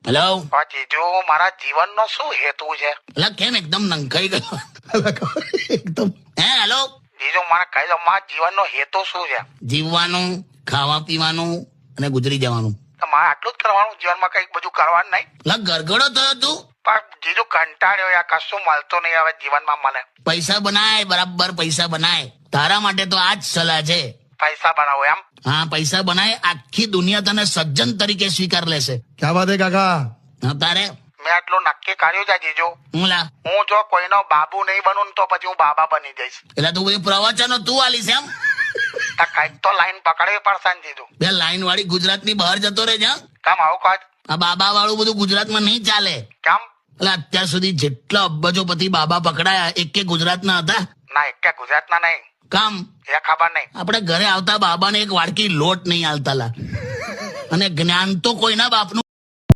Hello. જીજુ મારા જીવનનો શું હેતુ છે? એટલે કેમ એકદમ નંખાઈ ગયો એકદમ? હેલો. જીજુ મને કહી દો, મારા જીવનનો હેતુ શું છે? જીવવાનું, ખાવા પીવાનું અને ગુજરી જવાનું. તો મારે આટલું જ કરવાનું? જીવનમાં કઈક બધું કરવાનું નહીં? એટલે ગરગડો થયો તું. પણ જીજુ કંટાળ્યો યાર, કશું મળતું નહીં હવે જીવનમાં મને. પૈસા બનાય, બરાબર પૈસા બનાય. તારા માટે તો આ જ સલાહ છે. પૈસા બનાવો એમ? હા, પૈસા બનાય. આખી દુનિયા તને સજ્જન તરીકે સ્વીકાર લેશે. ક્યાં વાત હે કાકા? હા, તારે મેં આટલું નક્કી કર્યું છે જીજુ, હું લા હું જો કોઈનો બાબુ નહીં બનું ને તો પછી હું બાબા બની જઈશ. એટલે તું બધી પ્રવચનો તું આલીશ એમ? આ કઈક તો લાઈન પકડવી પડશે ને જીજુ. બે લાઈન વાળી ગુજરાતની બહાર જતો રહે છે. કેમ આવું કહો? આ બાબા વાળું બધું ગુજરાતમાં નહીં ચાલે. કેમ? એટલે અત્યાર સુધી જેટલા અબજોપતિ બાબા પકડાયા એક ગુજરાતના હતા? ના, એક ગુજરાતના નહીં. કામ એ ખબર નહીં. આપણે ઘરે આવતા બાબાને એક વાડકી લોટ નહીં આલતા લા. અને જ્ઞાન તો કોઈના બાપનું